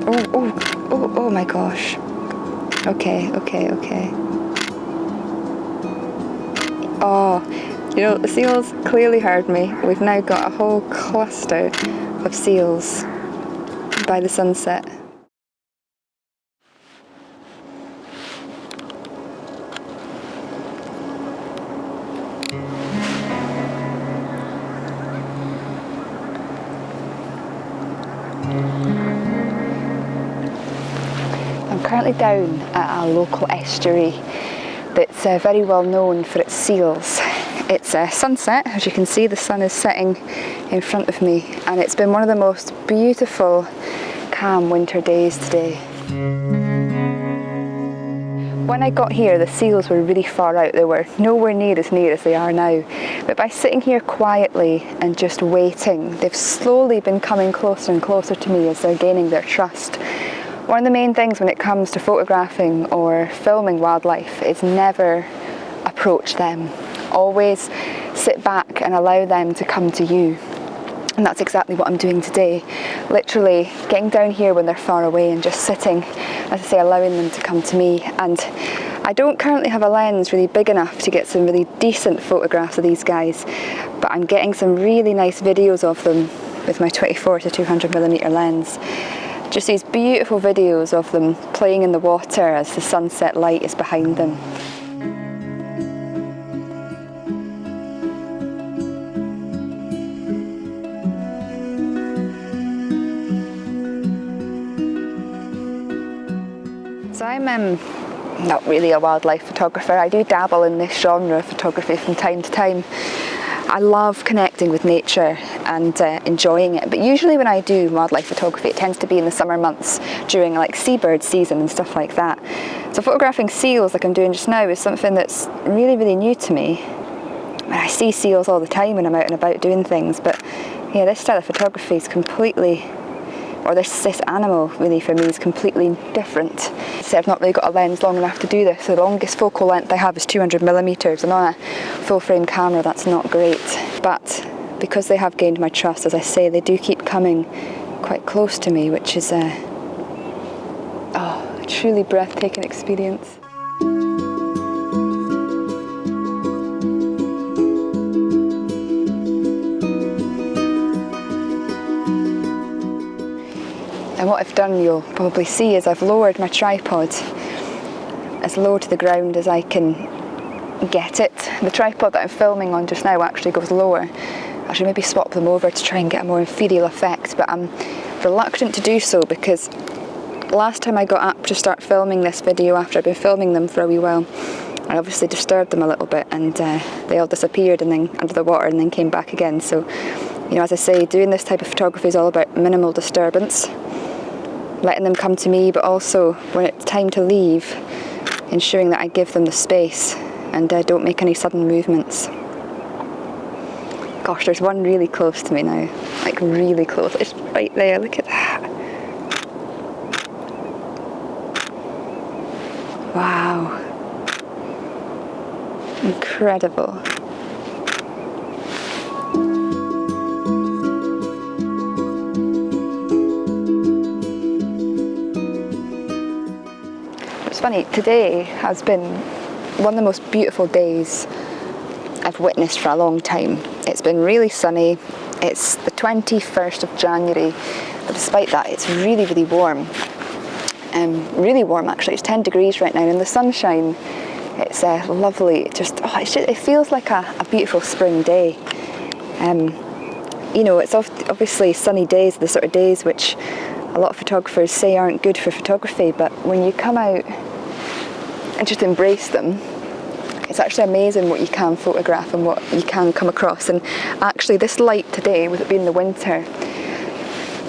Oh my gosh. Okay. Oh, you know, the seals clearly heard me. We've now got a whole cluster of seals by the sunset. I'm currently down at a local estuary that's very well known for its seals. It's sunset, as you can see the sun is setting in front of me, and it's been one of the most beautiful calm winter days today. When I got here the seals were really far out, they were nowhere near as they are now, but by sitting here quietly and just waiting, they've slowly been coming closer and closer to me as they're gaining their trust. One of the main things when it comes to photographing or filming wildlife is never approach them. Always sit back and allow them to come to you. And that's exactly what I'm doing today. Literally getting down here when they're far away and just sitting, as I say, allowing them to come to me. And I don't currently have a lens really big enough to get some really decent photographs of these guys, but I'm getting some really nice videos of them with my 24 to 200mm lens. Just these beautiful videos of them playing in the water as the sunset light is behind them. So I'm not really a wildlife photographer. I do dabble in this genre of photography from time to time. I love connecting with nature and enjoying it, but usually when I do wildlife photography it tends to be in the summer months during like seabird season and stuff like that. So photographing seals like I'm doing just now is something that's really new to me. I see seals all the time when I'm out and about doing things, but yeah, this style of photography is completely, or this animal really for me is completely different. So I've not really got a lens long enough to do this. The longest focal length I have is 200mm, and on a full frame camera that's not great. But because they have gained my trust, as I say, they do keep coming quite close to me, which is a truly breathtaking experience. And what I've done, you'll probably see, is I've lowered my tripod as low to the ground as I can get it. The tripod that I'm filming on just now actually goes lower. I should maybe swap them over to try and get a more ethereal effect, but I'm reluctant to do so because last time I got up to start filming this video after I've been filming them for a wee while, I obviously disturbed them a little bit, and they all disappeared and then under the water and then came back again. So, you know, as I say, doing this type of photography is all about minimal disturbance, letting them come to me, but also when it's time to leave, ensuring that I give them the space and don't make any sudden movements. Gosh, there's one really close to me now, like really close. It's right there, look at that. Wow. Incredible. It's funny, today has been one of the most beautiful days I've witnessed for a long time. It's been really sunny. It's the 21st of January, but despite that it's really warm. Really warm actually. It's 10 degrees right now, and the sunshine, it's lovely. It feels like a beautiful spring day. You know, it's obviously sunny days, the sort of days which a lot of photographers say aren't good for photography, but when you come out and just embrace them, it's actually amazing what you can photograph and what you can come across. And actually this light today, with it being the winter,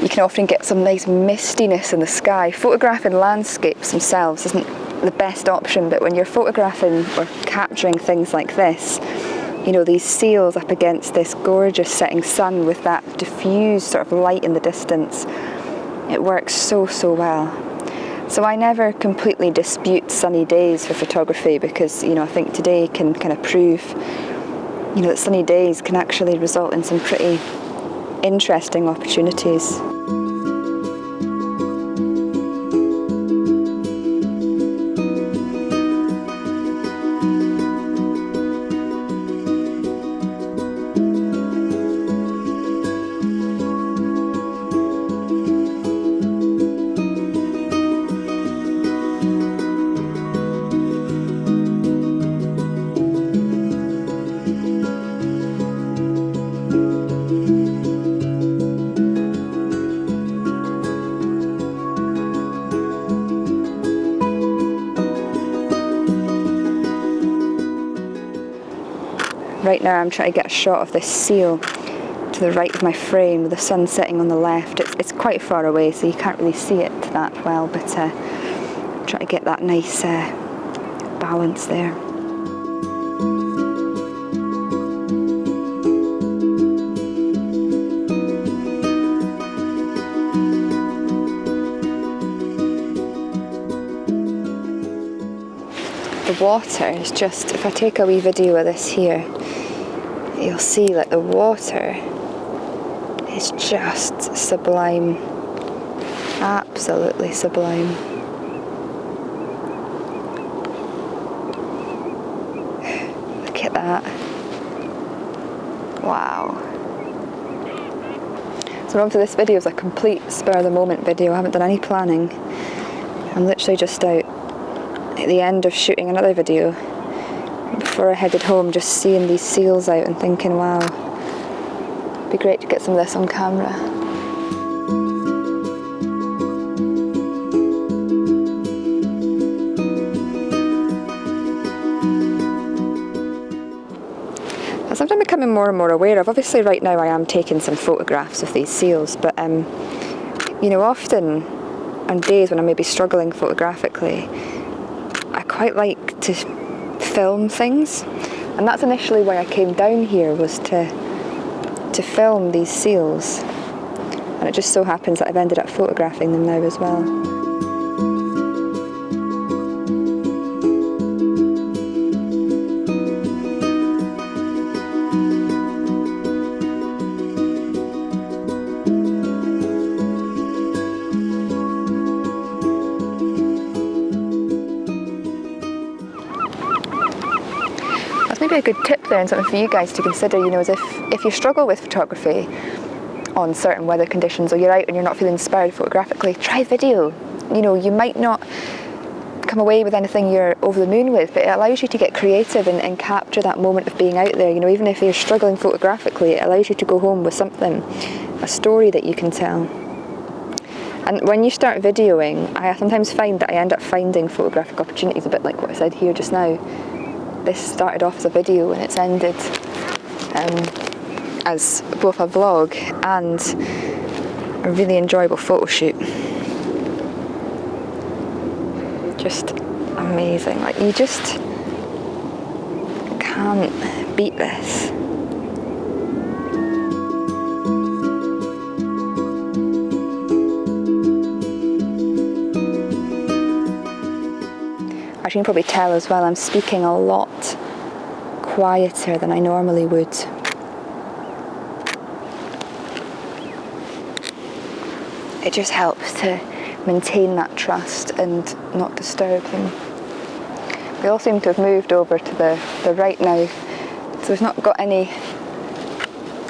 you can often get some nice mistiness in the sky. Photographing landscapes themselves isn't the best option, but when you're photographing or capturing things like this, you know, these seals up against this gorgeous setting sun with that diffused sort of light in the distance, it works so well. So I never completely dispute sunny days for photography, because, you know, I think today can kind of prove, you know, that sunny days can actually result in some pretty interesting opportunities. right now I'm trying to get a shot of this seal to the right of my frame with the sun setting on the left. It's quite far away, so you can't really see it that well, but try to get that nice balance there. The water is just, if I take a wee video of this here, you'll see like the water is just sublime, absolutely sublime. Look at that, wow. So obviously this video is a complete spur of the moment video. I haven't done any planning. I'm literally just out at the end of shooting another video before I headed home, just seeing these seals out and thinking, wow, it'd be great to get some of this on camera. That's something I'm becoming more and more aware of. Obviously right now I am taking some photographs of these seals, but you know, often on days when I may be struggling photographically, I quite like to film things, and that's initially why I came down here, was to film these seals, and it just so happens that I've ended up photographing them now as well. Maybe a good tip there and something for you guys to consider, you know, is if you struggle with photography on certain weather conditions, or you're out and you're not feeling inspired photographically, try video. You know, you might not come away with anything you're over the moon with, but it allows you to get creative and capture that moment of being out there. You know, even if you're struggling photographically, it allows you to go home with something, a story that you can tell. And when you start videoing, I sometimes find that I end up finding photographic opportunities, a bit like what I said here just now. This started off as a video and it's ended as both a vlog and a really enjoyable photo shoot. Just amazing, like you just can't beat this. As you can probably tell as well, I'm speaking a lot quieter than I normally would. It just helps to maintain that trust and not disturb them. We all seem to have moved over to the right now, so we've not got any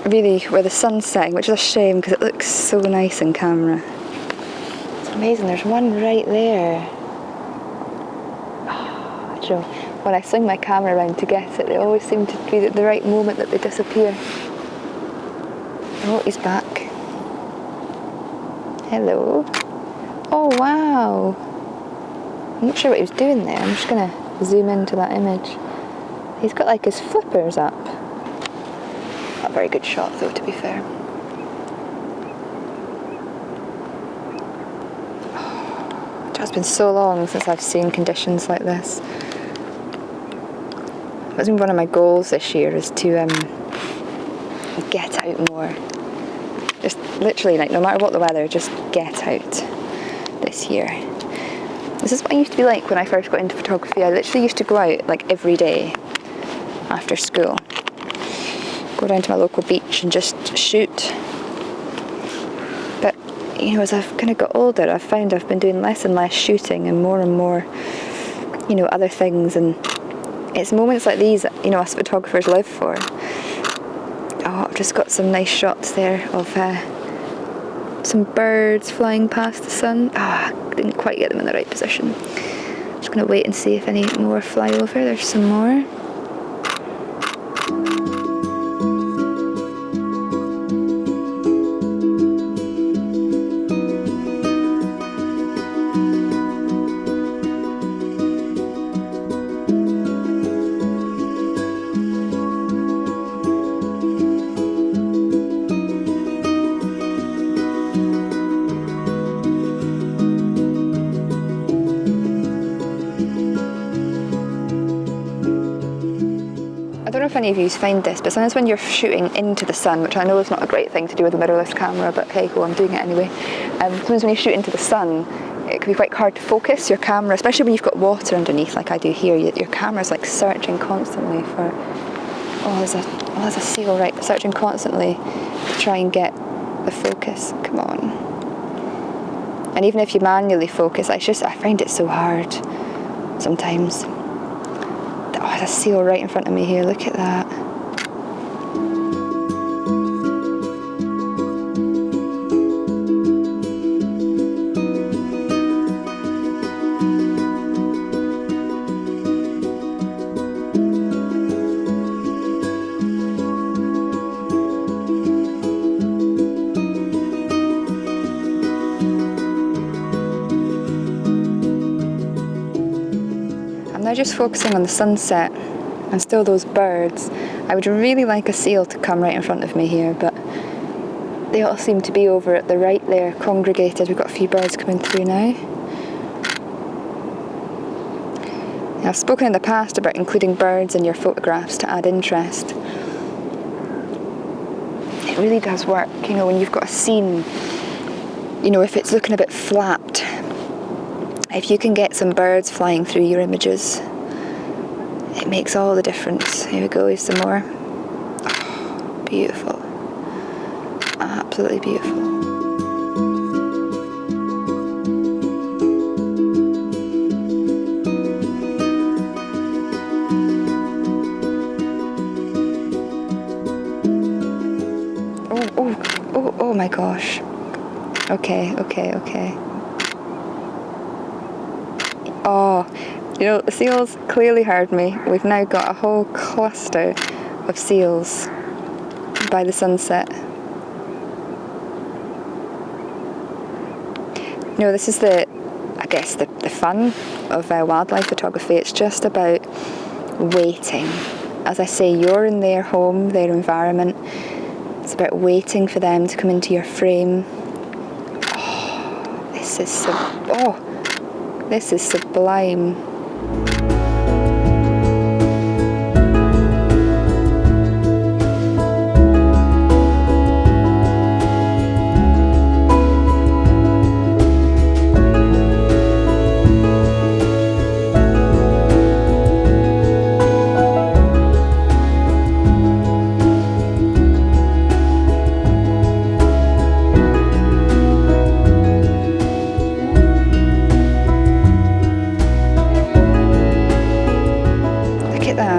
really where the sun's setting, which is a shame because it looks so nice in camera. It's amazing, there's one right there. When I swing my camera around to get it, they always seem to be at the right moment that they disappear. Oh, he's back. Hello. Oh, wow. I'm not sure what he was doing there. I'm just going to zoom into that image. He's got like his flippers up. Not a very good shot though, to be fair. It's been so long since I've seen conditions like this. That's been one of my goals this year, is to get out more. Just literally, like, no matter what the weather, just get out this year. This is what I used to be like when I first got into photography. I literally used to go out like every day after school. Go down to my local beach and just shoot. But, you know, as I've kind of got older, I've found I've been doing less and less shooting and more, you know, other things, and it's moments like these that, you know, us photographers live for. Oh, I've just got some nice shots there of some birds flying past the sun. I didn't quite get them in the right position. Just going to wait and see if any more fly over. There's some more. if any of you find this, but sometimes when you're shooting into the sun, which I know is not a great thing to do with a mirrorless camera, but hey ho, I'm doing it anyway. Sometimes when you shoot into the sun, it can be quite hard to focus your camera, especially when you've got water underneath like I do here. Your camera's like searching constantly for, there's a seal, right, searching constantly to try and get the focus. Come on. And even if you manually focus, I find it so hard sometimes. Oh, there's a seal right in front of me here, look at that. Now just focusing on the sunset and still those birds. I would really like a seal to come right in front of me here, but they all seem to be over at the right there, congregated. We've got a few birds coming through now. Now, I've spoken in the past about including birds in your photographs to add interest. It really does work, when you've got a scene, if it's looking a bit flat, if you can get some birds flying through your images, it makes all the difference. Here we go, here's some more. Oh, beautiful. Absolutely beautiful. Oh my gosh. Okay. Oh, the seals clearly heard me. We've now got a whole cluster of seals by the sunset. This is the fun of wildlife photography. It's just about waiting. As I say, you're in their home, their environment. It's about waiting for them to come into your frame. Oh, this is sublime.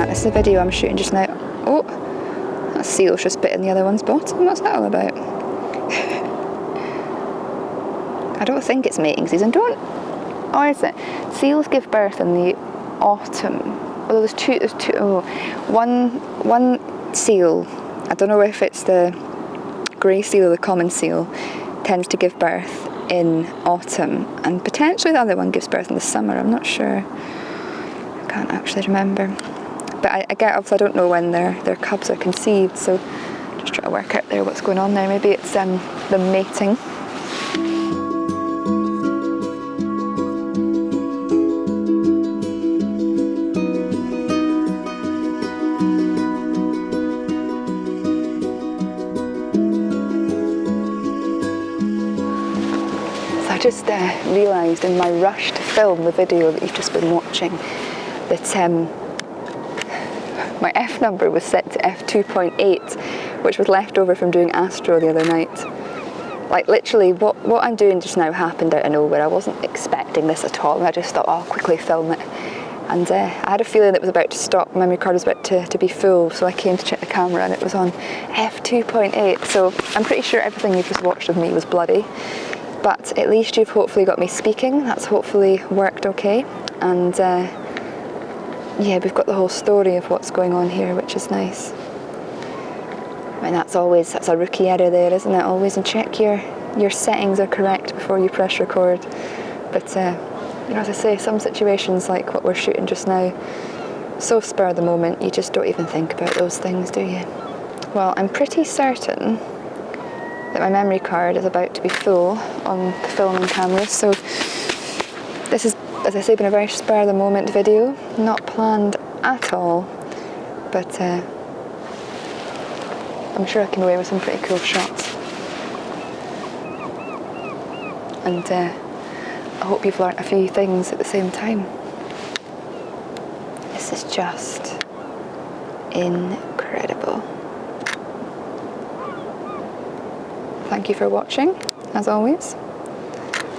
That's the video I'm shooting just now. Oh, that seal's just bitten the other one's bottom. What's that all about? I don't think it's mating season. Oh, is it? Seals give birth in the autumn. Although there's two. One seal. I don't know if it's the grey seal or the common seal. Tends to give birth in autumn, and potentially the other one gives birth in the summer. I'm not sure. I can't actually remember. But obviously I don't know when their cubs are conceived, so just try to work out there what's going on there. Maybe it's them mating. So I just realised in my rush to film the video that you've just been watching that my F number was set to f2.8, which was left over from doing Astro the other night. Like literally, what I'm doing just now happened out of nowhere. I wasn't expecting this at all, and I just thought, I'll quickly film it. And I had a feeling it was about to stop, my memory card was about to be full, so I came to check the camera and it was on f2.8. So I'm pretty sure everything you've just watched of me was bloody. But at least you've hopefully got me speaking. That's hopefully worked okay. And yeah, we've got the whole story of what's going on here, which is nice. I mean, that's a rookie error there, isn't it? Always, and check your settings are correct before you press record. But as I say, some situations like what we're shooting just now, so spur of the moment, you just don't even think about those things, do you? Well, I'm pretty certain that my memory card is about to be full on the filming camera, so this is, as I say, been a very spur of the moment video, not planned at all, but I'm sure I came away with some pretty cool shots. And I hope you've learnt a few things at the same time. This is just incredible. Thank you for watching, as always.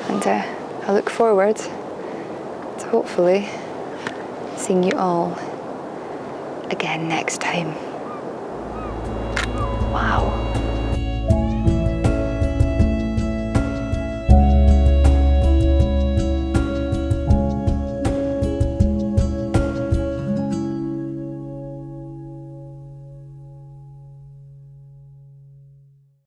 And I look forward to hopefully seeing you all again next time. Wow.